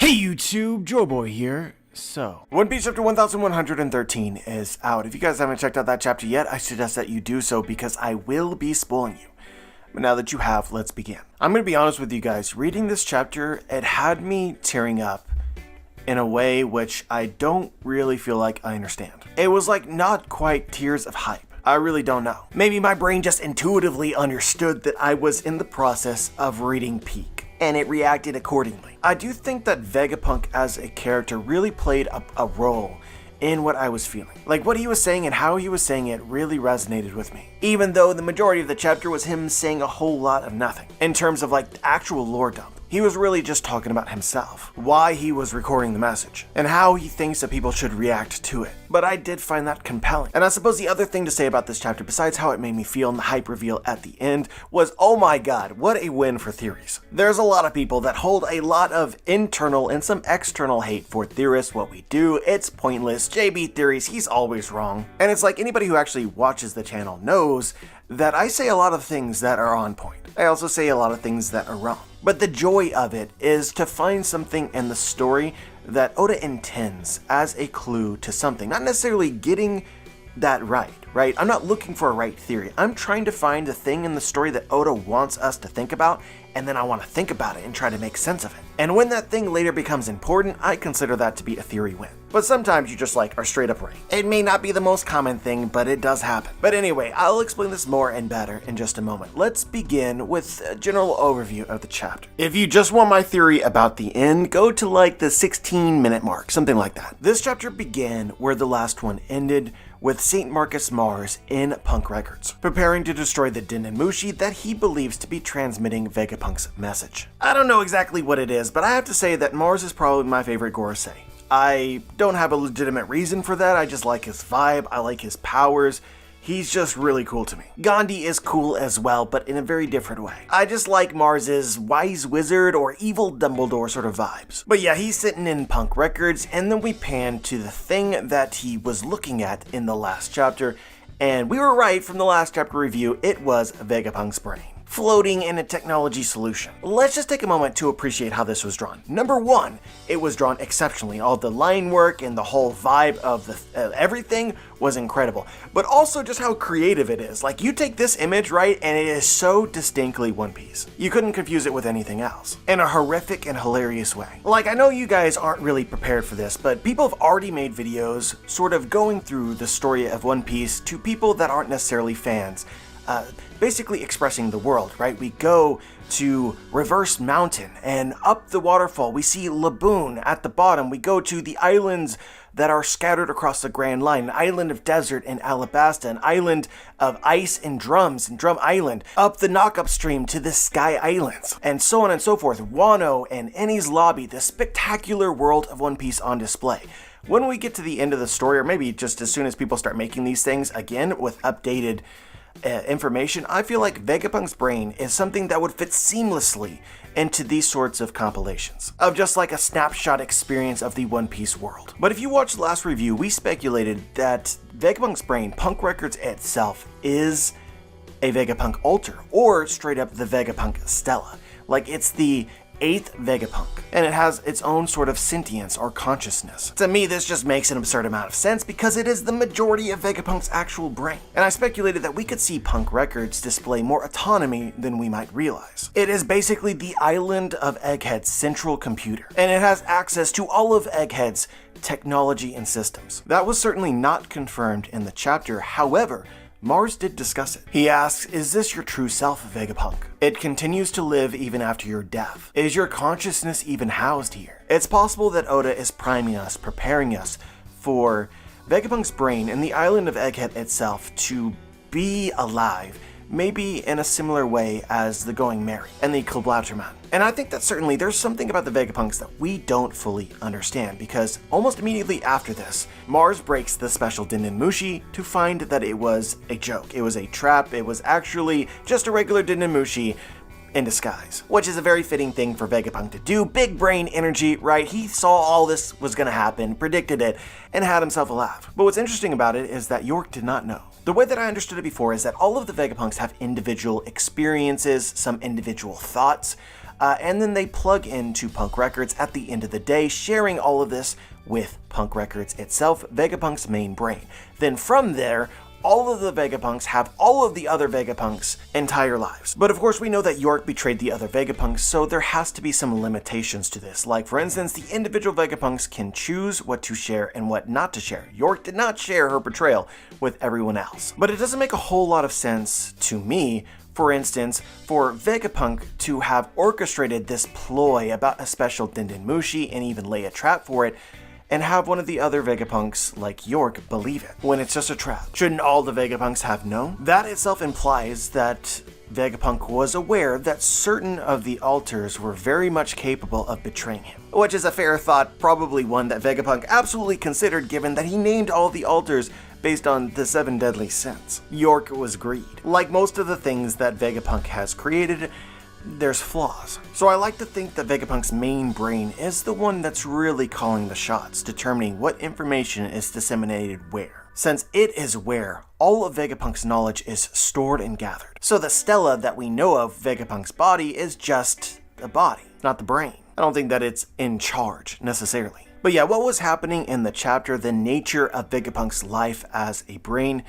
Hey YouTube, Joeboy here. So, One Piece chapter 1113 is out. If you guys haven't checked out that chapter yet, I suggest that you do so because I will be spoiling you. But now that you have, let's begin. I'm going to be honest with you guys, reading this chapter, it had me tearing up in a way which I don't really feel like I understand. It was like not quite tears of hype. I really don't know. Maybe my brain just intuitively understood that I was in the process of reading peak, and it reacted accordingly. I do think that Vegapunk as a character really played a role in what I was feeling. Like what he was saying and how he was saying it really resonated with me. Even though the majority of the chapter was him saying a whole lot of nothing. In terms of like actual lore dump. He was really just talking about himself, why he was recording the message, and how he thinks that people should react to it. But I did find that compelling. And I suppose the other thing to say about this chapter, besides how it made me feel and the hype reveal at the end, was oh my god, what a win for theories. There's a lot of people that hold a lot of internal and some external hate for theorists, what we do, it's pointless, JB Theories, he's always wrong. And it's like anybody who actually watches the channel knows that I say a lot of things that are on point. I also say a lot of things that are wrong. But the joy of it is to find something in the story that Oda intends as a clue to something. Not necessarily getting that right? I'm not looking for a right theory. I'm trying to find the thing in the story that Oda wants us to think about, and then I want to think about it and try to make sense of it. And when that thing later becomes important, I consider that to be a theory win. But sometimes you just are straight up right. It may not be the most common thing, but it does happen. But anyway, I'll explain this more and better in just a moment. Let's begin with a general overview of the chapter. If you just want my theory about the end, go to the 16-minute mark, something like that. This chapter began where the last one ended, with St. Marcus Mars in Punk Records, preparing to destroy the Dendemushi that he believes to be transmitting Vegapunk's message. I don't know exactly what it is, but I have to say that Mars is probably my favorite Gorosei. I don't have a legitimate reason for that, I just like his vibe, I like his powers. He's just really cool to me. Gandhi is cool as well, but in a very different way. I just like Mars's wise wizard or evil Dumbledore sort of vibes. But yeah, he's sitting in Punk Records, and then we pan to the thing that he was looking at in the last chapter, and we were right from the last chapter review, it was Vegapunk's brain, floating in a technology solution. Let's just take a moment to appreciate how this was drawn. Number one, it was drawn exceptionally. All the line work and the whole vibe of the everything was incredible. But also just how creative it is. You take this image, right, and it is so distinctly One Piece. You couldn't confuse it with anything else. In a horrific and hilarious way. I know you guys aren't really prepared for this, but people have already made videos sort of going through the story of One Piece to people that aren't necessarily fans. Basically expressing the world, right? We go to Reverse Mountain, and up the waterfall we see Laboon at the bottom. We go to the islands that are scattered across the Grand Line, an island of desert in Alabasta, an island of ice and drums in Drum Island, up the Knockup Stream to the Sky Islands, and so on and so forth. Wano and Enies Lobby, the spectacular world of One Piece on display. When we get to the end of the story, or maybe just as soon as people start making these things again with updated information, I feel like Vegapunk's brain is something that would fit seamlessly into these sorts of compilations, of just a snapshot experience of the One Piece world. But if you watched the last review, we speculated that Vegapunk's brain, Punk Records itself, is a Vegapunk altar, or straight up the Vegapunk Stella. It's the 8th Vegapunk, and it has its own sort of sentience or consciousness. To me, this just makes an absurd amount of sense because it is the majority of Vegapunk's actual brain. And I speculated that we could see Punk Records display more autonomy than we might realize. It is basically the island of Egghead's central computer, and it has access to all of Egghead's technology and systems. That was certainly not confirmed in the chapter, however, Mars did discuss it. He asks, is this your true self, Vegapunk? It continues to live even after your death. Is your consciousness even housed here? It's possible that Oda is priming us, preparing us for Vegapunk's brain and the island of Egghead itself to be alive, maybe in a similar way as the Going Merry and the Klabautermann. And I think that certainly there's something about the Vegapunks that we don't fully understand, because almost immediately after this, Mars breaks the special Dendemushi to find that it was a joke. It was a trap. It was actually just a regular Dendemushi in disguise, which is a very fitting thing for Vegapunk to do. Big brain energy, right? He saw all this was going to happen, predicted it, and had himself a laugh. But what's interesting about it is that York did not know. The way that I understood it before is that all of the Vegapunks have individual experiences, some individual thoughts, and then they plug into Punk Records at the end of the day, sharing all of this with Punk Records itself, Vegapunk's main brain. Then from there, all of the Vegapunks have all of the other Vegapunks' entire lives. But of course we know that York betrayed the other Vegapunks, so there has to be some limitations to this. Like for instance, the individual Vegapunks can choose what to share and what not to share. York did not share her betrayal with everyone else. But it doesn't make a whole lot of sense to me, for instance, for Vegapunk to have orchestrated this ploy about a special Dendenmushi and even lay a trap for it, and have one of the other Vegapunks, like York, believe it, when it's just a trap. Shouldn't all the Vegapunks have known? That itself implies that Vegapunk was aware that certain of the alters were very much capable of betraying him. Which is a fair thought, probably one that Vegapunk absolutely considered given that he named all the alters based on the 7 deadly sins. York was greed. Like most of the things that Vegapunk has created, there's flaws. So I like to think that Vegapunk's main brain is the one that's really calling the shots, determining what information is disseminated where, since it is where all of Vegapunk's knowledge is stored and gathered. So the stela that we know of Vegapunk's body is just a body, not the brain. I don't think that it's in charge, necessarily. But yeah, what was happening in the chapter, the nature of Vegapunk's life as a brain,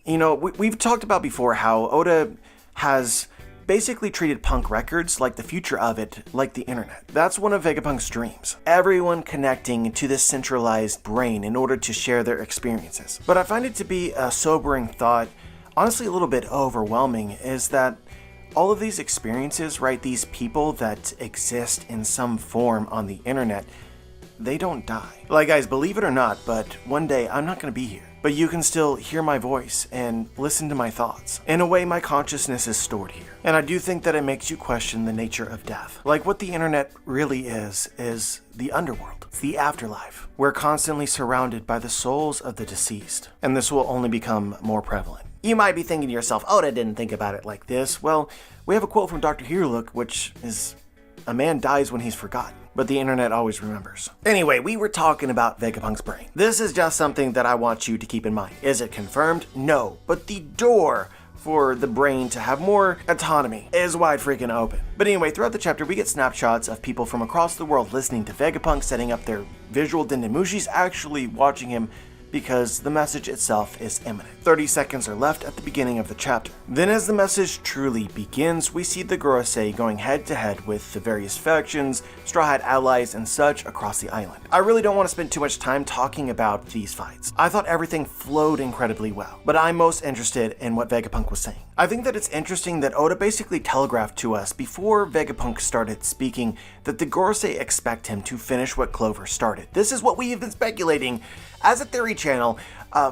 we've talked about before how Oda has basically treated Punk Records like the future of it, like the internet. That's one of Vegapunk's dreams. Everyone connecting to this centralized brain in order to share their experiences. But I find it to be a sobering thought, honestly a little bit overwhelming, is that all of these experiences, right, these people that exist in some form on the internet, they don't die. Like guys, believe it or not, but one day I'm not gonna be here. But you can still hear my voice and listen to my thoughts. In a way, my consciousness is stored here. And I do think that it makes you question the nature of death. Like what the internet really is the underworld. It's the afterlife. We're constantly surrounded by the souls of the deceased. And this will only become more prevalent. You might be thinking to yourself, Oda didn't think about it like this. Well, we have a quote from Dr. Hiruluk, which is, a man dies when he's forgotten, but the internet always remembers. Anyway, we were talking about Vegapunk's brain. This is just something that I want you to keep in mind. Is it confirmed? No, but the door for the brain to have more autonomy is wide freaking open. But anyway, throughout the chapter, we get snapshots of people from across the world listening to Vegapunk, setting up their visual Dendenmushis, actually watching him because the message itself is imminent. 30 seconds are left at the beginning of the chapter. Then as the message truly begins, we see the Gorosei going head to head with the various factions, Straw Hat allies, and such across the island. I really don't want to spend too much time talking about these fights. I thought everything flowed incredibly well, but I'm most interested in what Vegapunk was saying. I think that it's interesting that Oda basically telegraphed to us before Vegapunk started speaking that the Gorosei expect him to finish what Clover started. This is what we have been speculating as a theory channel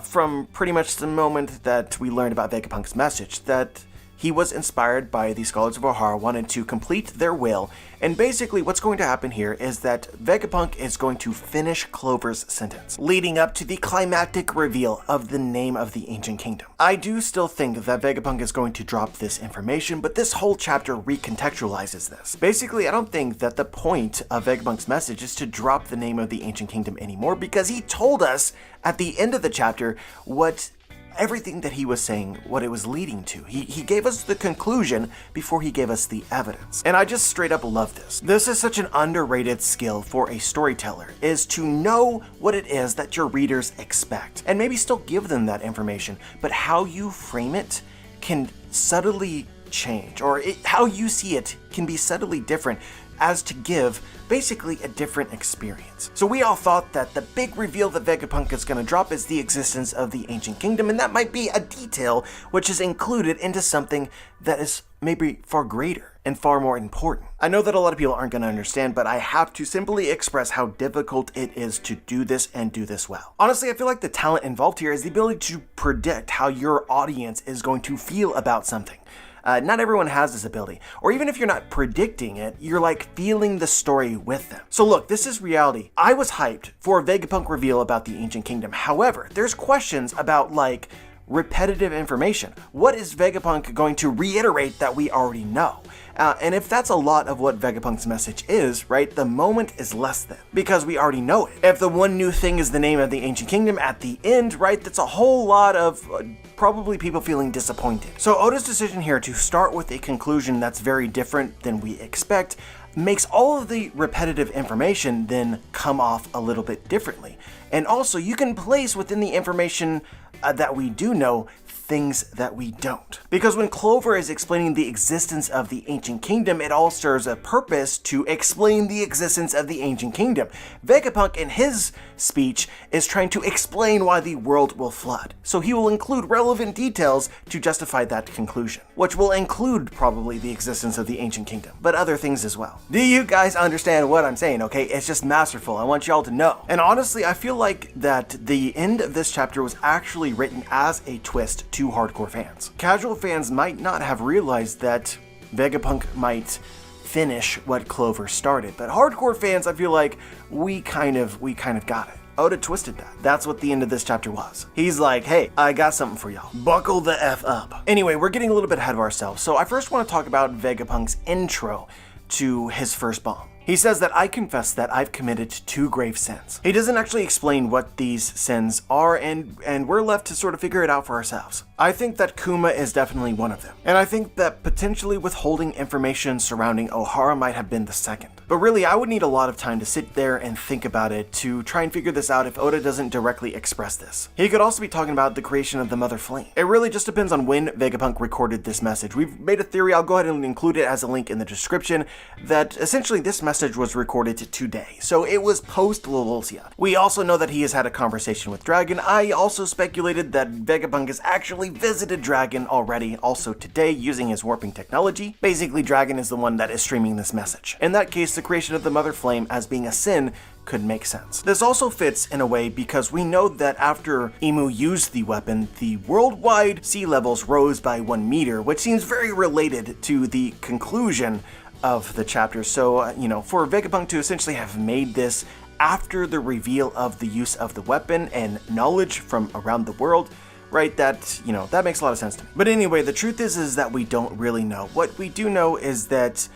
from pretty much the moment that we learned about Vegapunk's message, that he was inspired by the Scholars of Ohara, wanted to complete their will, and basically what's going to happen here is that Vegapunk is going to finish Clover's sentence, leading up to the climactic reveal of the name of the ancient kingdom. I do still think that Vegapunk is going to drop this information, but this whole chapter recontextualizes this. Basically, I don't think that the point of Vegapunk's message is to drop the name of the ancient kingdom anymore, because he told us at the end of the chapter what everything that he was saying, what it was leading to. He gave us the conclusion before he gave us the evidence. And I just straight up love this. This is such an underrated skill for a storyteller, is to know what it is that your readers expect, and maybe still give them that information, but how you frame it can subtly change, or how you see it can be subtly different as to give basically a different experience. So we all thought that the big reveal that Vegapunk is going to drop is the existence of the ancient kingdom, and that might be a detail which is included into something that is maybe far greater and far more important. I know that a lot of people aren't going to understand, but I have to simply express how difficult it is to do this and do this well. Honestly, I feel like the talent involved here is the ability to predict how your audience is going to feel about something. Not everyone has this ability, or even if you're not predicting it, you're like feeling the story with them. So look, this is reality. I was hyped for a Vegapunk reveal about the ancient kingdom. However, there's questions about like repetitive information. What is Vegapunk going to reiterate that we already know? And if that's a lot of what Vegapunk's message is, right, the moment is less than, because we already know it. If the one new thing is the name of the ancient kingdom at the end, right, that's a whole lot of probably people feeling disappointed. So Oda's decision here to start with a conclusion that's very different than we expect makes all of the repetitive information then come off a little bit differently. And also, you can place within the information that we do know things that we don't. Because when Clover is explaining the existence of the ancient kingdom, it all serves a purpose to explain the existence of the ancient kingdom. Vegapunk, in his speech, is trying to explain why the world will flood. So he will include relevant details to justify that conclusion, which will include probably the existence of the ancient kingdom, but other things as well. Do you guys understand what I'm saying, okay? It's just masterful. I want y'all to know. And honestly, I feel like that the end of this chapter was actually written as a twist to hardcore fans. Casual fans might not have realized that Vegapunk might finish what Clover started, but hardcore fans, I feel like we kind of got it. Oda twisted that. That's what the end of this chapter was. He's like, hey, I got something for y'all. Buckle the F up. Anyway, we're getting a little bit ahead of ourselves, so I first want to talk about Vegapunk's intro to his first bomb. He says that I confess that I've committed 2 grave sins. He doesn't actually explain what these sins are, and we're left to sort of figure it out for ourselves. I think that Kuma is definitely one of them, and I think that potentially withholding information surrounding Ohara might have been the second. But really, I would need a lot of time to sit there and think about it to try and figure this out if Oda doesn't directly express this. He could also be talking about the creation of the Mother Flame. It really just depends on when Vegapunk recorded this message. We've made a theory, I'll go ahead and include it as a link in the description, that essentially this message was recorded today. So it was post Lolosia. We also know that he has had a conversation with Dragon. I also speculated that Vegapunk has actually visited Dragon already, also today, using his warping technology. Basically, Dragon is the one that is streaming this message. In that case, the creation of the Mother Flame as being a sin could make sense. This also fits in a way because we know that after Imu used the weapon, the worldwide sea levels rose by 1 meter, which seems very related to the conclusion of the chapter. So, for Vegapunk to essentially have made this after the reveal of the use of the weapon and knowledge from around the world, right, that makes a lot of sense to me. But anyway, the truth is that we don't really know. What we do know is that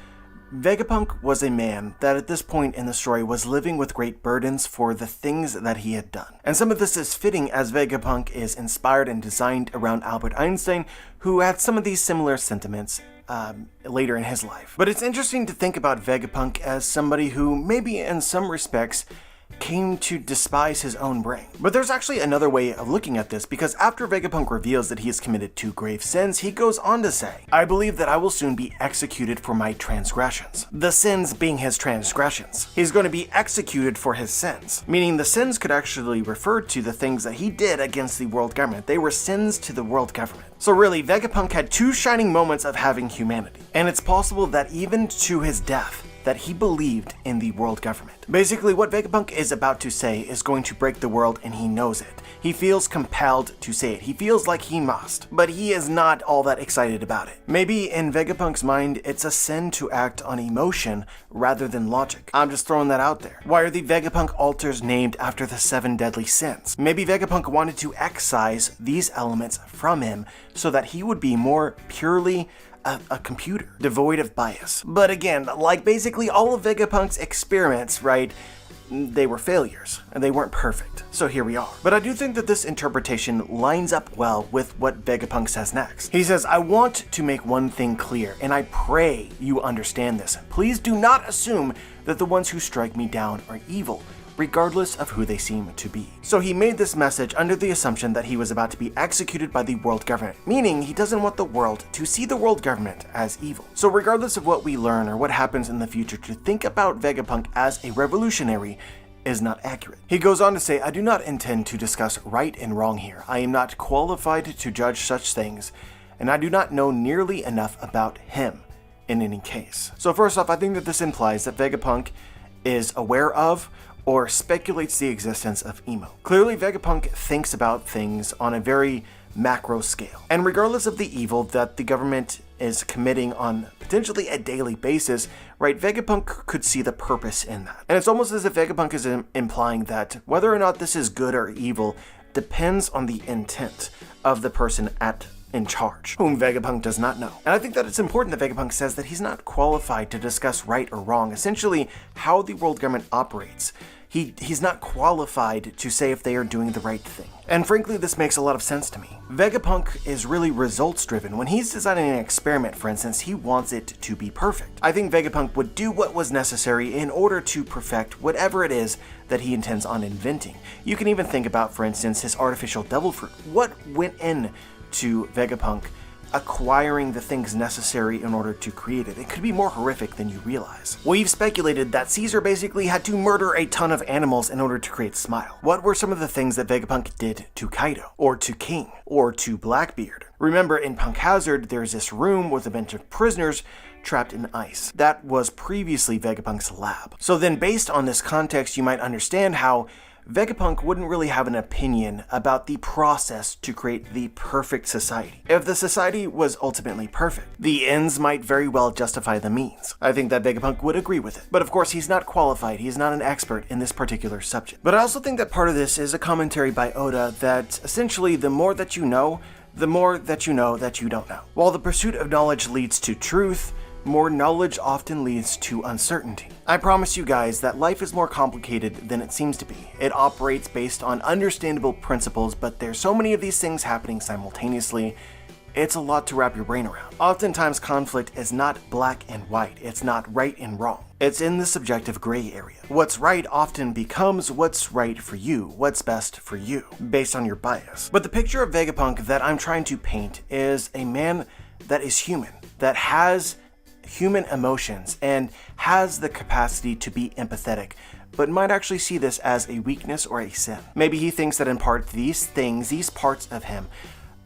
Vegapunk was a man that at this point in the story was living with great burdens for the things that he had done. And some of this is fitting as Vegapunk is inspired and designed around Albert Einstein, who had some of these similar sentiments later in his life. But it's interesting to think about Vegapunk as somebody who maybe in some respects came to despise his own brain. But there's actually another way of looking at this, because after Vegapunk reveals that he has committed 2 grave sins, he goes on to say, I believe that I will soon be executed for my transgressions. The sins being his transgressions. He's going to be executed for his sins, meaning the sins could actually refer to the things that he did against the world government. They were sins to the world government. So really, Vegapunk had 2 shining moments of having humanity, and it's possible that even to his death, that he believed in the world government. Basically, what Vegapunk is about to say is going to break the world, and he knows it. He feels compelled to say it. He feels like he must, but he is not all that excited about it. Maybe in Vegapunk's mind, it's a sin to act on emotion rather than logic. I'm just throwing that out there. Why are the Vegapunk altars named after the 7 deadly sins? Maybe Vegapunk wanted to excise these elements from him so that he would be more purely a computer, devoid of bias. But again, like basically all of Vegapunk's experiments, right, they were failures, and they weren't perfect. So here we are. But I do think that this interpretation lines up well with what Vegapunk says next. He says, I want to make one thing clear, and I pray you understand this. Please do not assume that the ones who strike me down are evil, regardless of who they seem to be. So he made this message under the assumption that he was about to be executed by the world government, meaning he doesn't want the world to see the world government as evil. So regardless of what we learn or what happens in the future, to think about Vegapunk as a revolutionary is not accurate. He goes on to say, I do not intend to discuss right and wrong here. I am not qualified to judge such things, and I do not know nearly enough about him in any case. So first off, I think that this implies that Vegapunk is aware of or speculates the existence of Emo. Clearly, Vegapunk thinks about things on a very macro scale. And regardless of the evil that the government is committing on potentially a daily basis, right, Vegapunk could see the purpose in that. And it's almost as if Vegapunk is implying that whether or not this is good or evil depends on the intent of the person at in charge, whom Vegapunk does not know. And I think that it's important that Vegapunk says that he's not qualified to discuss right or wrong, essentially how the world government operates. He's not qualified to say if they are doing the right thing. And frankly, this makes a lot of sense to me. Vegapunk is really results driven. When he's designing an experiment, for instance, he wants it to be perfect. I think Vegapunk would do what was necessary in order to perfect whatever it is that he intends on inventing. You can even think about, for instance, his artificial devil fruit. What went into Vegapunk acquiring the things necessary in order to create it? It could be more horrific than you realize. We've speculated that Caesar basically had to murder a ton of animals in order to create Smile. What were some of the things that Vegapunk did to Kaido, or to King, or to Blackbeard? Remember, in Punk Hazard, there's this room with a bunch of prisoners trapped in ice. That was previously Vegapunk's lab. So then, based on this context, you might understand how Vegapunk wouldn't really have an opinion about the process to create the perfect society. If the society was ultimately perfect, the ends might very well justify the means. I think that Vegapunk would agree with it. But of course, he's not qualified. He's not an expert in this particular subject. But I also think that part of this is a commentary by Oda that essentially the more that you know, the more that you know that you don't know. While the pursuit of knowledge leads to truth, more knowledge often leads to uncertainty. I promise you guys that life is more complicated than it seems to be. It operates based on understandable principles, but there's so many of these things happening simultaneously, it's a lot to wrap your brain around. Oftentimes conflict is not black and white, it's not right and wrong. It's in the subjective gray area. What's right often becomes what's right for you, what's best for you, based on your bias. But the picture of Vegapunk that I'm trying to paint is a man that is human, that has human emotions and has the capacity to be empathetic, but might actually see this as a weakness or a sin. Maybe he thinks that in part these parts of him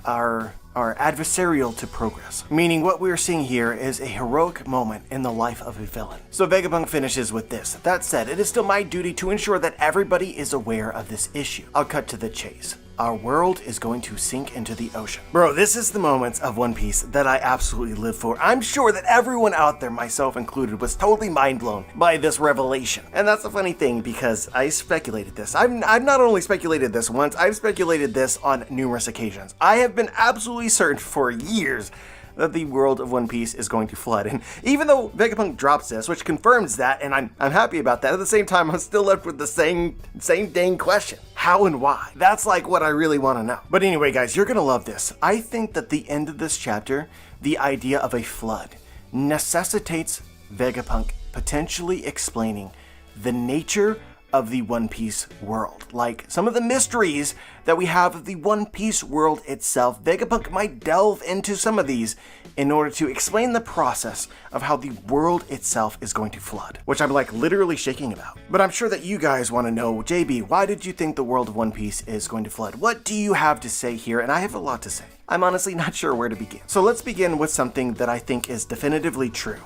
are adversarial to progress, meaning what we are seeing here is a heroic moment in the life of a villain. So Vegapunk finishes with this: that said, it is still my duty to ensure that everybody is aware of this issue. I'll cut to the chase. Our world is going to sink into the ocean. Bro, this is the moments of One Piece that I absolutely live for. I'm sure that everyone out there, myself included, was totally mind blown by this revelation. And that's the funny thing, because I speculated this. I've not only speculated this once, I've speculated this on numerous occasions. I have been absolutely certain for years that the world of One Piece is going to flood. And even though Vegapunk drops this, which confirms that, and I'm happy about that, at the same time, I'm still left with the same dang question. How and why? That's like what I really want to know. But anyway, guys, you're gonna love this. I think that the end of this chapter, the idea of a flood, necessitates Vegapunk potentially explaining the nature of the One Piece world. Like some of the mysteries that we have of the One Piece world itself, Vegapunk might delve into some of these in order to explain the process of how the world itself is going to flood, which I'm like literally shaking about. But I'm sure that you guys want to know, JB, why did you think the world of One Piece is going to flood? What do you have to say here? And I have a lot to say. I'm honestly not sure where to begin. So let's begin with something that I think is definitively true.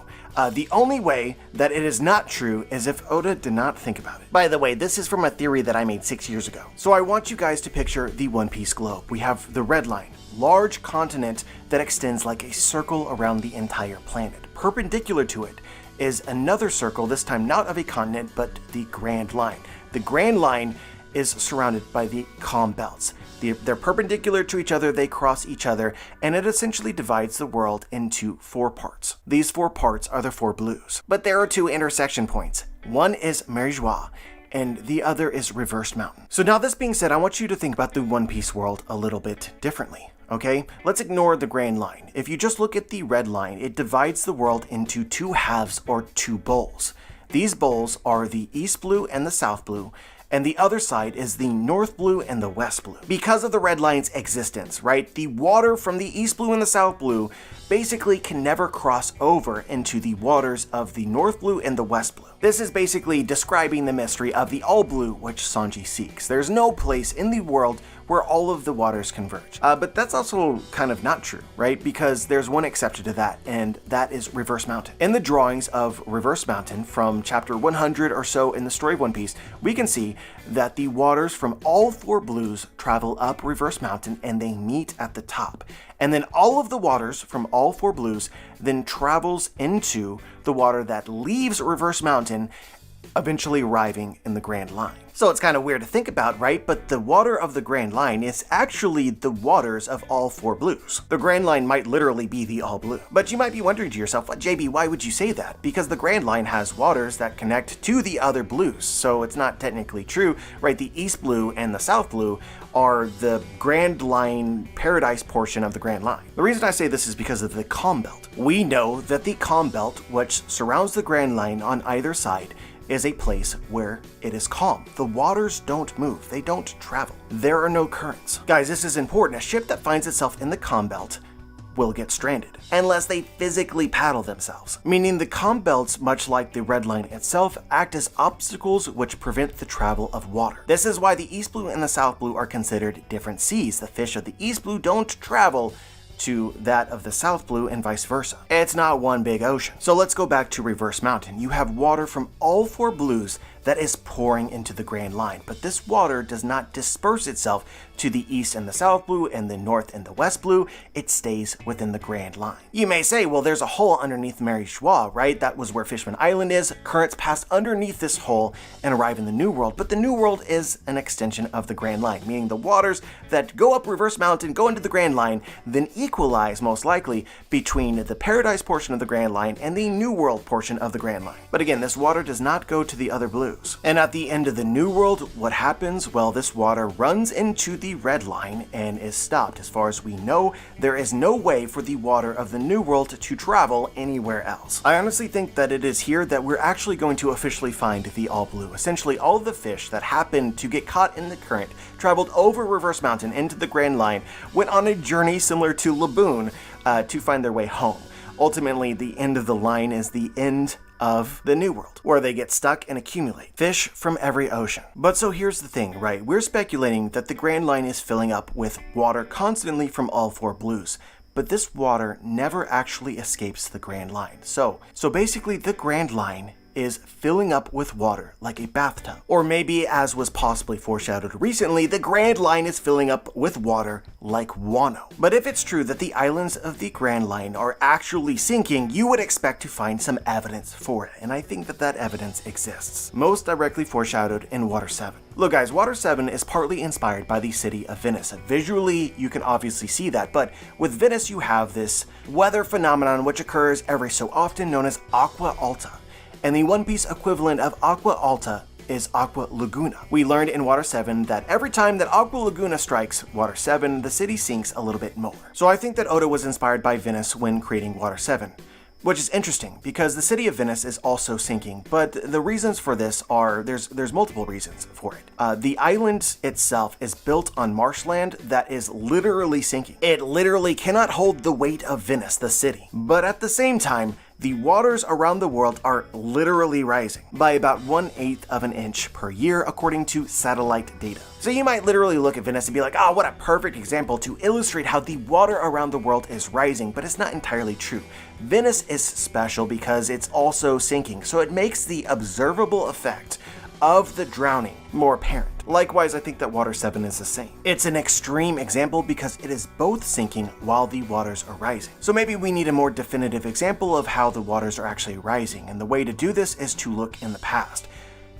The only way that it is not true is if Oda did not think about it. By the way, this is from a theory that I made 6 years ago. So I want you guys to picture the One Piece globe. We have the red line, large continent that extends like a circle around the entire planet. Perpendicular to it is another circle, this time not of a continent, but the Grand Line. The Grand Line is surrounded by the calm belts. They're perpendicular to each other, they cross each other, and it essentially divides the world into 4 parts. These 4 parts are the 4 blues. But there are 2 intersection points. One is Merijois, and the other is Reversed Mountain. So now this being said, I want you to think about the One Piece world a little bit differently. Okay, let's ignore the Grand Line. If you just look at the red line, it divides the world into 2 halves or 2 bowls. These bowls are the East Blue and the South Blue, and the other side is the North Blue and the West Blue. Because of the red line's existence, right, the water from the East Blue and the South Blue basically can never cross over into the waters of the North Blue and the West Blue. This is basically describing the mystery of the All Blue which Sanji seeks. There's no place in the world where all of the waters converge. But that's also kind of not true, right? Because there's one exception to that, and that is Reverse Mountain. In the drawings of Reverse Mountain from chapter 100 or so in the story of One Piece, we can see that the waters from all 4 blues travel up Reverse Mountain and they meet at the top. And then all of the waters from all 4 blues then travels into the water that leaves Reverse Mountain eventually arriving in the Grand Line. So it's kind of weird to think about, right? But the water of the Grand Line is actually the waters of all 4 blues. The Grand Line might literally be the all blue. But you might be wondering to yourself, well, JB, why would you say that? Because the Grand Line has waters that connect to the other blues. So it's not technically true, right? The East Blue and the South Blue are the Grand Line paradise portion of the Grand Line. The reason I say this is because of the calm belt. We know that the calm belt, which surrounds the Grand Line on either side, is a place where it is calm. The waters don't move, they don't travel. There are no currents. Guys, this is important. A ship that finds itself in the calm belt will get stranded, unless they physically paddle themselves. Meaning the calm belts, much like the red line itself, act as obstacles which prevent the travel of water. This is why the East Blue and the South Blue are considered different seas. The fish of the East Blue don't travel to that of the South Blue and vice versa. It's not one big ocean. So let's go back to Reverse Mountain. You have water from all 4 blues that is pouring into the Grand Line, but this water does not disperse itself to the East and the South Blue and the North and the West Blue. It stays within the Grand Line. You may say, well, there's a hole underneath Mary Joie, right? That was where Fishman Island is. Currents pass underneath this hole and arrive in the New World, but the New World is an extension of the Grand Line, meaning the waters that go up Reverse Mountain, go into the Grand Line, then equalize most likely between the Paradise portion of the Grand Line and the New World portion of the Grand Line. But again, this water does not go to the other blues. And at the end of the New World, what happens? Well, this water runs into the Red Line and is stopped. As far as we know, there is no way for the water of the New World to travel anywhere else. I honestly think that it is here that we're actually going to officially find the all blue. Essentially, all of the fish that happened to get caught in the current traveled over Reverse Mountain into the Grand Line, went on a journey similar to Laboon to find their way home. Ultimately, the end of the line is the end of the New World, where they get stuck and accumulate fish from every ocean. But so here's the thing, right? We're speculating that the Grand Line is filling up with water constantly from all 4 blues, but this water never actually escapes the Grand Line. So basically the Grand Line is filling up with water like a bathtub. Or maybe, as was possibly foreshadowed recently, the Grand Line is filling up with water like Wano. But if it's true that the islands of the Grand Line are actually sinking, you would expect to find some evidence for it, and I think that that evidence exists. Most directly foreshadowed in Water 7. Look guys, Water 7 is partly inspired by the city of Venice. Visually, you can obviously see that, but with Venice you have this weather phenomenon which occurs every so often known as Aqua Alta. And the One Piece equivalent of Aqua Alta is Aqua Laguna. We learned in Water 7 that every time that Aqua Laguna strikes Water 7, the city sinks a little bit more. So I think that Oda was inspired by Venice when creating Water 7. Which is interesting, because the city of Venice is also sinking, but the reasons for this are, there's multiple reasons for it. The island itself is built on marshland that is literally sinking. It literally cannot hold the weight of Venice, the city. But at the same time, the waters around the world are literally rising by about 1/8 of an inch per year, according to satellite data. So you might literally look at Venice and be like, oh, what a perfect example to illustrate how the water around the world is rising, but it's not entirely true. Venice is special because it's also sinking, so it makes the observable effect of the drowning more apparent. Likewise, I think that Water 7 is the same. It's an extreme example because it is both sinking while the waters are rising. So maybe we need a more definitive example of how the waters are actually rising, and the way to do this is to look in the past.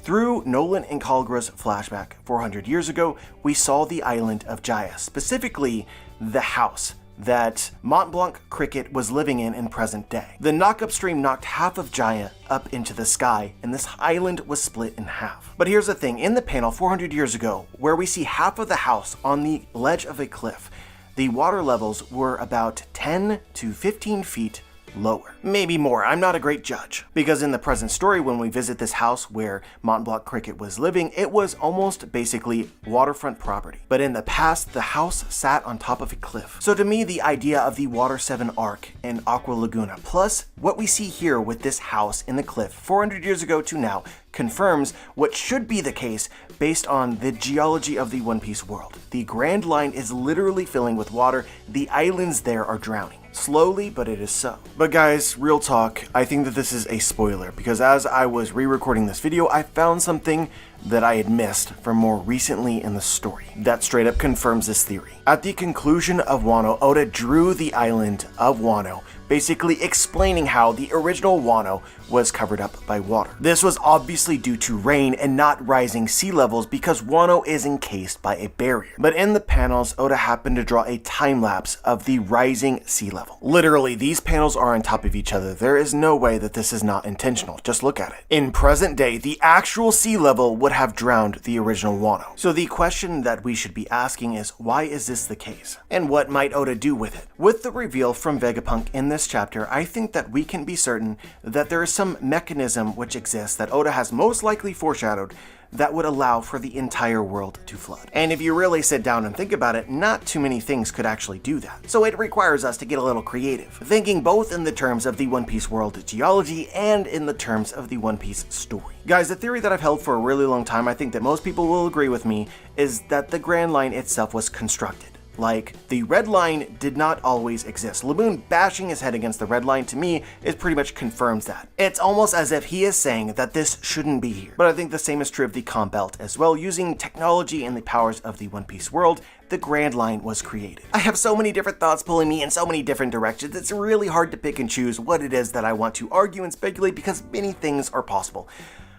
Through Nolan and Kalgra's flashback 400 years ago, we saw the island of Jaya, specifically the house that Mont Blanc cricket was living in present day. The knock-up stream knocked half of Jaya up into the sky, and this island was split in half. But here's the thing, in the panel 400 years ago, where we see half of the house on the ledge of a cliff, the water levels were about 10 to 15 feet lower. Maybe more, I'm not a great judge. Because in the present story, when we visit this house where Mont Blanc cricket was living, it was almost basically waterfront property. But in the past, the house sat on top of a cliff. So to me, the idea of the Water 7 arc in Aqua Laguna, plus what we see here with this house in the cliff 400 years ago to now, confirms what should be the case based on the geology of the One Piece world. The Grand Line is literally filling with water. The islands there are drowning. Slowly, but it is so. But guys, real talk, I think that this is a spoiler, because as I was re-recording this video, I found something that I had missed from more recently in the story that straight up confirms this theory. At the conclusion of Wano, Oda drew the island of Wano, basically explaining how the original Wano was covered up by water. This was obviously due to rain and not rising sea levels because Wano is encased by a barrier. But in the panels, Oda happened to draw a time lapse of the rising sea level. Literally, these panels are on top of each other. There is no way that this is not intentional. Just look at it. In present day, the actual sea level would have drowned the original Wano. So the question that we should be asking is, why is this the case? And what might Oda do with it? With the reveal from Vegapunk in this chapter, I think that we can be certain that there is some mechanism which exists that Oda has most likely foreshadowed that would allow for the entire world to flood. And if you really sit down and think about it, not too many things could actually do that. So it requires us to get a little creative, thinking both in the terms of the One Piece world geology and in the terms of the One Piece story. Guys, the theory that I've held for a really long time, I think that most people will agree with me, is that the Grand Line itself was constructed. Like, the red line did not always exist. Laboon bashing his head against the red line, to me, is pretty much confirms that. It's almost as if he is saying that this shouldn't be here. But I think the same is true of the Calm Belt as well. Using technology and the powers of the One Piece world, the Grand Line was created. I have so many different thoughts pulling me in so many different directions, it's really hard to pick and choose what it is that I want to argue and speculate because many things are possible.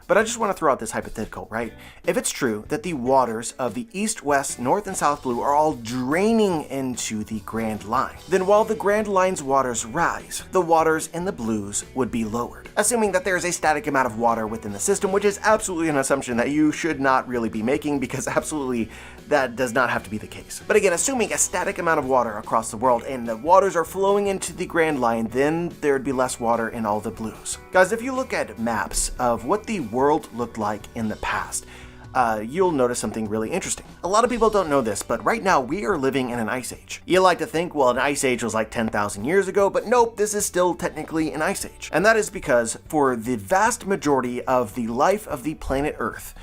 But I just want to throw out this hypothetical, right? If it's true that the waters of the East, West, North, and South Blue are all draining into the Grand Line, then while the Grand Line's waters rise, the waters in the Blues would be lowered. Assuming that there is a static amount of water within the system, which is absolutely an assumption that you should not really be making because absolutely that does not have to be the case. But again, assuming a static amount of water across the world and the waters are flowing into the Grand Line, then there'd be less water in all the Blues. Guys, if you look at maps of what the world looked like in the past, you'll notice something really interesting. A lot of people don't know this, but right now we are living in an ice age. You like to think, well, an ice age was like 10,000 years ago, but nope, this is still technically an ice age. And that is because for the vast majority of the life of the planet Earth,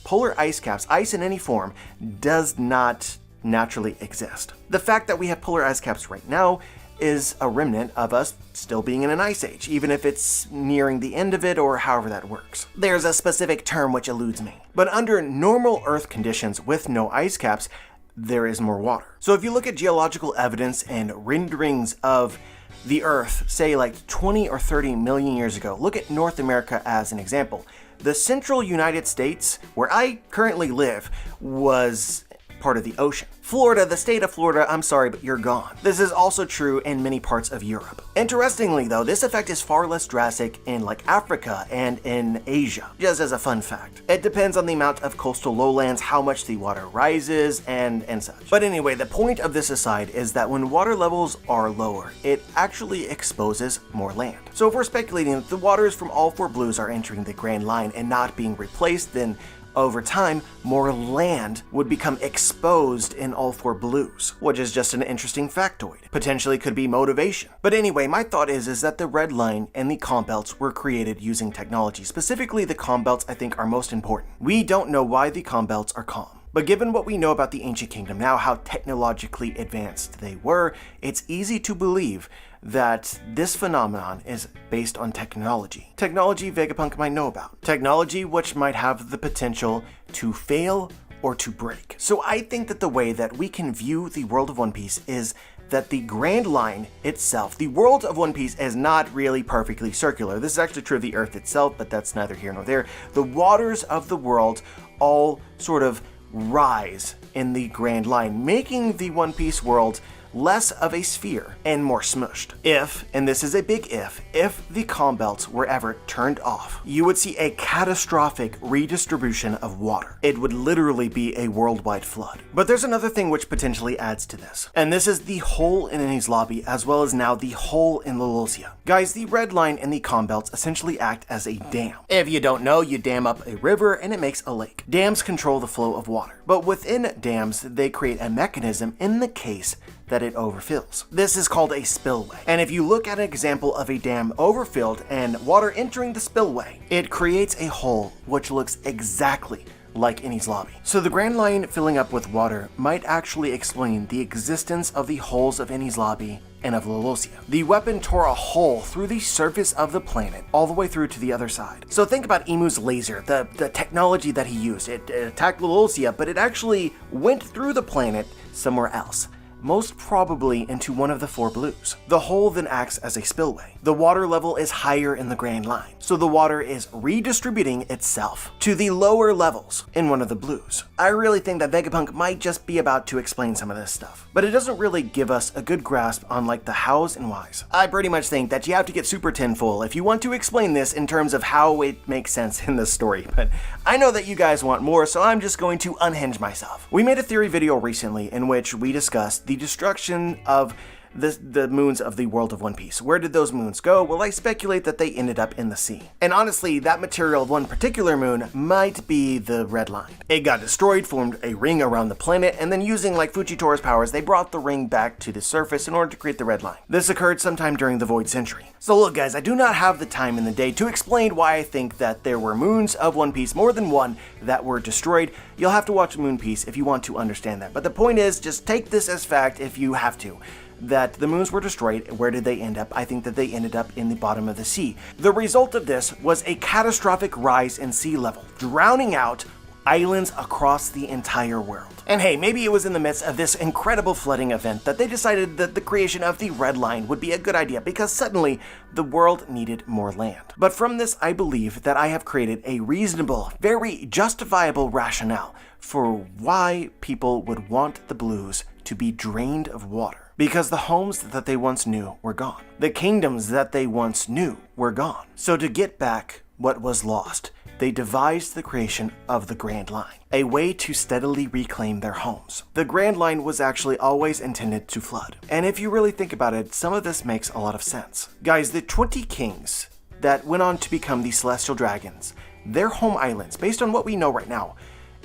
polar ice caps, ice in any form, does not naturally exist. The fact that we have polar ice caps right now is a remnant of us still being in an ice age, even if it's nearing the end of it or however that works. There's a specific term which eludes me. But under normal Earth conditions with no ice caps, there is more water. So if you look at geological evidence and renderings of the Earth, say like 20 or 30 million years ago, look at North America as an example. The central United States, where I currently live, was part of the ocean. Florida, the state of Florida, I'm sorry, but you're gone. This is also true in many parts of Europe. Interestingly though, this effect is far less drastic in like Africa and in Asia, just as a fun fact. It depends on the amount of coastal lowlands, how much the water rises, and such. But anyway, the point of this aside is that when water levels are lower, it actually exposes more land. So if we're speculating that the waters from all four Blues are entering the Grand Line and not being replaced, then over time, more land would become exposed in all four Blues, which is just an interesting factoid. Potentially could be motivation. But anyway, my thought is that the Red Line and the Calm Belts were created using technology. Specifically, the Calm Belts I think are most important. We don't know why the Calm Belts are calm. But given what we know about the Ancient Kingdom now, how technologically advanced they were, it's easy to believe that this phenomenon is based on technology. Technology Vegapunk might know about. Technology which might have the potential to fail or to break. So I think that the way that we can view the world of One Piece is that the Grand Line itself, the world of One Piece, is not really perfectly circular. This is actually true of the Earth itself, but that's neither here nor there. The waters of the world all sort of rise in the Grand Line, making the One Piece world less of a sphere and more smushed. If, and this is a big if the Calm Belts were ever turned off, you would see a catastrophic redistribution of water. It would literally be a worldwide flood. But there's another thing which potentially adds to this, and this is the hole in Enies Lobby as well as now the hole in Lolosia. Guys, the Red Line and the Calm Belts essentially act as a dam. If you don't know, you dam up a river and it makes a lake. Dams control the flow of water, but within dams, they create a mechanism in the case that it overfills. This is called a spillway. And if you look at an example of a dam overfilled and water entering the spillway, it creates a hole which looks exactly like Enies Lobby. So the Grand Line filling up with water might actually explain the existence of the holes of Enies Lobby and of Lolosia. The weapon tore a hole through the surface of the planet all the way through to the other side. So think about Imu's laser, the technology that he used. It attacked Lolosia, but it actually went through the planet somewhere else. most probably into one of the 4 blues. The hole then acts as a spillway. The water level is higher in the Grand Line, so the water is redistributing itself to the lower levels in one of the blues. I really think that Vegapunk might just be about to explain some of this stuff, but it doesn't really give us a good grasp on like the hows and whys. I pretty much think that you have to get super tenfold if you want to explain this in terms of how it makes sense in the story, but I know that you guys want more, so I'm just going to unhinge myself. We made a theory video recently in which we discussed the destruction of the moons of the world of One Piece. Where did those moons go? Well, I speculate that they ended up in the sea. And honestly, that material of one particular moon might be the Red Line. It got destroyed, formed a ring around the planet, and then using like Fujitori's powers, they brought the ring back to the surface in order to create the Red Line. This occurred sometime during the Void Century. So look guys, I do not have the time in the day to explain why I think that there were moons of One Piece, more than one, that were destroyed. You'll have to watch Moon Piece if you want to understand that. But the point is, just take this as fact if you have to, that the moons were destroyed. Where did they end up? I think that they ended up in the bottom of the sea. The result of this was a catastrophic rise in sea level, drowning out islands across the entire world. And hey, maybe it was in the midst of this incredible flooding event that they decided that the creation of the Red Line would be a good idea because suddenly the world needed more land. But from this, I believe that I have created a reasonable, very justifiable rationale for why people would want the blues to be drained of water. Because the homes that they once knew were gone. The kingdoms that they once knew were gone. So to get back what was lost, they devised the creation of the Grand Line, a way to steadily reclaim their homes. The Grand Line was actually always intended to flood. And if you really think about it, some of this makes a lot of sense. Guys, the 20 kings that went on to become the Celestial Dragons, their home islands, based on what we know right now,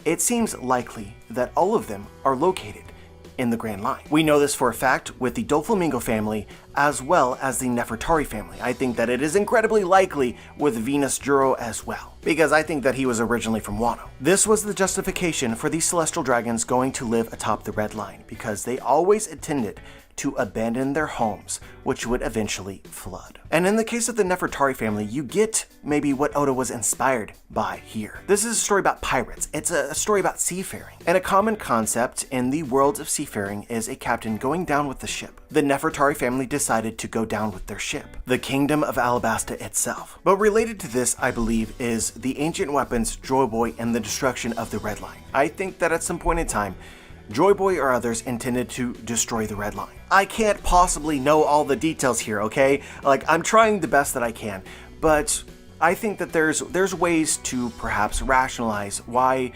it seems likely that all of them are located in the Grand Line. We know this for a fact with the Doflamingo family as well as the Nefertari family. I think that it is incredibly likely with Venus Juro as well, because I think that he was originally from Wano. This was the justification for the Celestial Dragons going to live atop the Red Line, because they always intended to abandon their homes, which would eventually flood. And in the case of the Nefertari family, you get maybe what Oda was inspired by here. This is a story about pirates. It's a story about seafaring. And a common concept in the world of seafaring is a captain going down with the ship. The Nefertari family decided to go down with their ship, the Kingdom of Alabasta itself. But related to this, I believe, is the ancient weapons, Joy Boy, and the destruction of the Red Line. I think that at some point in time, Joy Boy or others intended to destroy the Red Line. I can't possibly know all the details here, okay? Like, I'm trying the best that I can, but I think that there's ways to perhaps rationalize why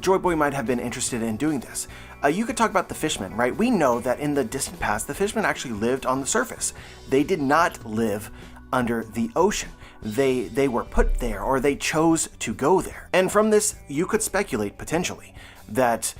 Joy Boy might have been interested in doing this. You could talk about the fishmen, right? We know that in the distant past, the fishmen actually lived on the surface. They did not live under the ocean. They were put there, or they chose to go there. And from this, you could speculate, potentially, that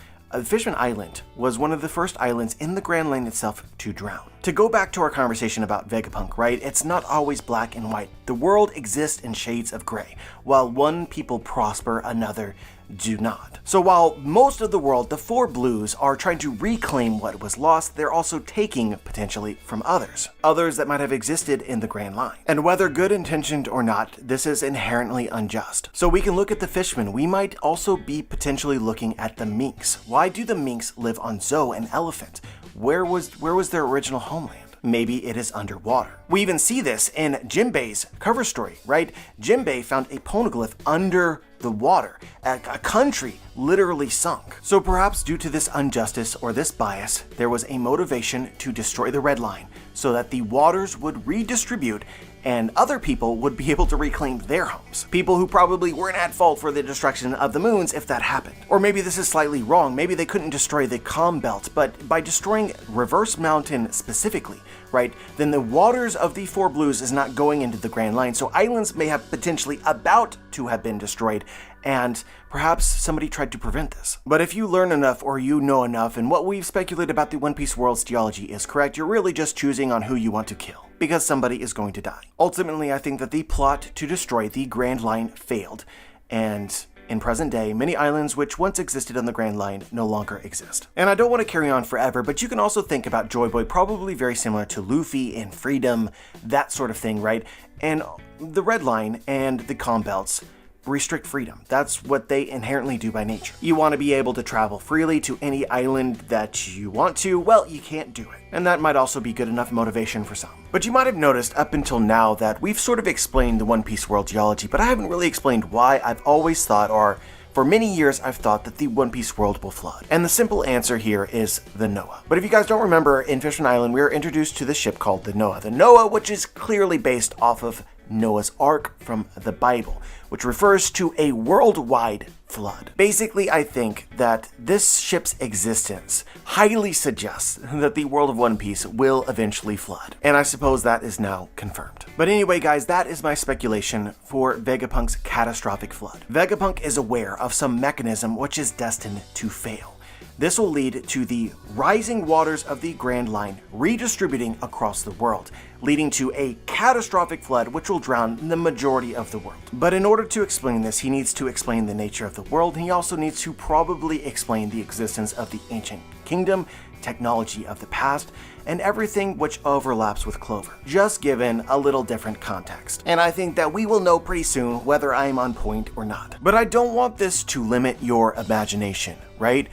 Fishman Island was one of the first islands in the Grand Line itself to drown. To go back to our conversation about Vegapunk, right? It's not always black and white. The world exists in shades of gray. While one people prosper, another do not. So while most of the world, the 4 blues, are trying to reclaim what was lost, they're also taking, potentially, from others that might have existed in the Grand Line. And whether good intentioned or not, this is inherently unjust. So we can look at the fishmen. We might also be potentially looking at the minks. Why do the minks live on Zou, an elephant? Where was their original homeland? Maybe it is underwater. We even see this in Jinbei's cover story, right? Jinbei found a poneglyph under the water. A country literally sunk. So perhaps due to this injustice or this bias, there was a motivation to destroy the Red Line so that the waters would redistribute and other people would be able to reclaim their homes. People who probably weren't at fault for the destruction of the moons if that happened. Or maybe this is slightly wrong. Maybe they couldn't destroy the calm belt, but by destroying Reverse Mountain specifically, right, then the waters of the 4 blues is not going into the Grand Line, so islands may have potentially about to have been destroyed, and perhaps somebody tried to prevent this. But if you learn enough or you know enough, and what we've speculated about the One Piece world's geology is correct, you're really just choosing on who you want to kill, because somebody is going to die. Ultimately, I think that the plot to destroy the Grand Line failed, and in present day, many islands which once existed on the Grand Line no longer exist. And I don't want to carry on forever, but you can also think about Joy Boy probably very similar to Luffy in Freedom, that sort of thing, right? And the Red Line and the calm belts restrict freedom. That's what they inherently do by nature. You want to be able to travel freely to any island that you want to, well, you can't do it. And that might also be good enough motivation for some. But you might have noticed up until now that we've sort of explained the One Piece world geology, but I haven't really explained why I've always thought, or for many years I've thought, that the One Piece world will flood. And the simple answer here is the Noah. But if you guys don't remember, in Fishman Island we were introduced to this ship called the Noah. The Noah, which is clearly based off of Noah's Ark from the Bible, which refers to a worldwide flood. Basically, I think that this ship's existence highly suggests that the world of One Piece will eventually flood. And I suppose that is now confirmed. But anyway, guys, that is my speculation for Vegapunk's catastrophic flood. Vegapunk is aware of some mechanism which is destined to fail. This will lead to the rising waters of the Grand Line redistributing across the world, leading to a catastrophic flood which will drown the majority of the world. But in order to explain this, he needs to explain the nature of the world, and he also needs to probably explain the existence of the ancient kingdom, technology of the past, and everything which overlaps with Clover, just given a little different context. And I think that we will know pretty soon whether I'm on point or not. But I don't want this to limit your imagination, right?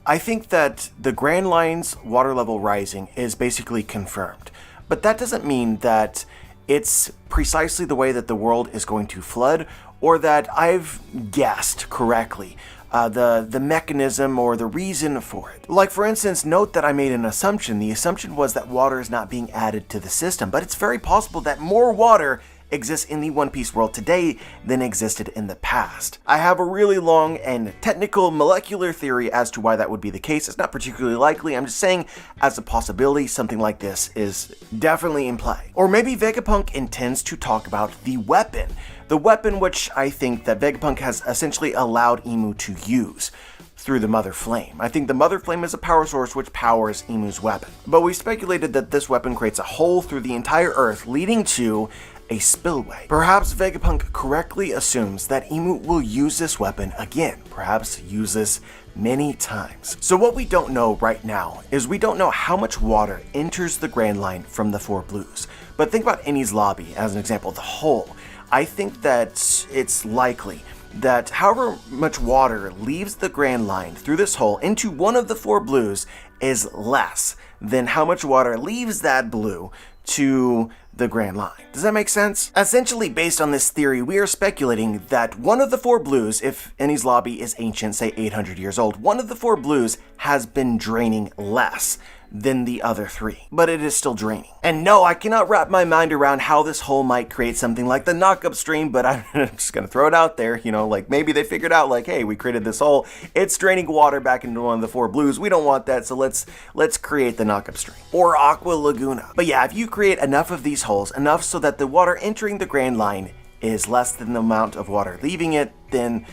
I think that the Grand Line's water level rising is basically confirmed, but that doesn't mean that it's precisely the way that the world is going to flood, or that I've guessed correctly the mechanism or the reason for it. Like, for instance, note that I made an assumption. The assumption was that water is not being added to the system, but it's very possible that more water exists in the One Piece world today than existed in the past. I have a really long and technical molecular theory as to why that would be the case. It's not particularly likely. I'm just saying, as a possibility, something like this is definitely in play. Or maybe Vegapunk intends to talk about the weapon which I think that Vegapunk has essentially allowed Imu to use through the Mother Flame. I think the Mother Flame is a power source which powers Imu's weapon. But we speculated that this weapon creates a hole through the entire Earth, leading to a spillway. Perhaps Vegapunk correctly assumes that Imu will use this weapon again, perhaps use this many times. So what we don't know right now is we don't know how much water enters the Grand Line from the Four Blues. But think about Enies Lobby as an example, the hole. I think that it's likely that however much water leaves the Grand Line through this hole into one of the Four Blues is less than how much water leaves that blue to the Grand Line. Does that make sense? Essentially, based on this theory, we are speculating that one of the Four Blues, if Enies Lobby is ancient, say 800 years old, one of the Four Blues has been draining less than the other three, but it is still draining. And no, I cannot wrap my mind around how this hole might create something like the knock-up stream, but I'm just gonna throw it out there, you know, like maybe they figured out like, hey, we created this hole, it's draining water back into one of the Four Blues, we don't want that, so let's create the knock-up stream. Or Aqua Laguna. But yeah, if you create enough of these holes, enough so that the water entering the Grand Line is less than the amount of water leaving it, then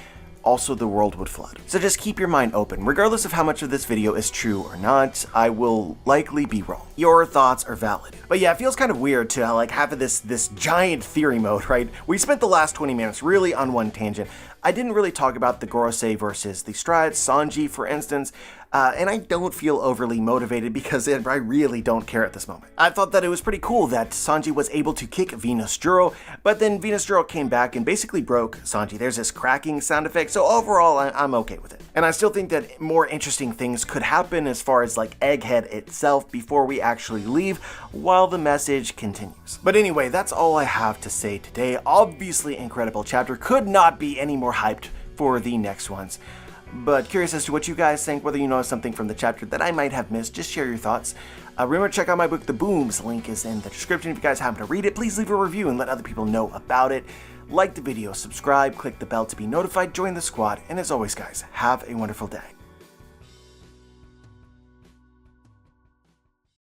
also the world would flood. So just keep your mind open. Regardless of how much of this video is true or not, I will likely be wrong. Your thoughts are valid. But yeah, it feels kind of weird to like have this giant theory mode, right? We spent the last 20 minutes really on one tangent. I didn't really talk about the Gorosei versus the Strides, Sanji, for instance, and I don't feel overly motivated because I really don't care at this moment. I thought that it was pretty cool that Sanji was able to kick Venus Juro, but then Venus Juro came back and basically broke Sanji. There's this cracking sound effect, so overall, I'm okay with it. And I still think that more interesting things could happen as far as like Egghead itself before we actually leave, while the message continues. But anyway, that's all I have to say today. Obviously incredible chapter, could not be any more hyped for the next ones. But curious as to what you guys think, whether you know something from the chapter that I might have missed, just share your thoughts. Remember to check out my book, The Booms. Link is in the description. If you guys happen to read it, please leave a review and let other people know about it. Like the video, subscribe, click the bell to be notified, join the squad, and as always guys, have a wonderful day.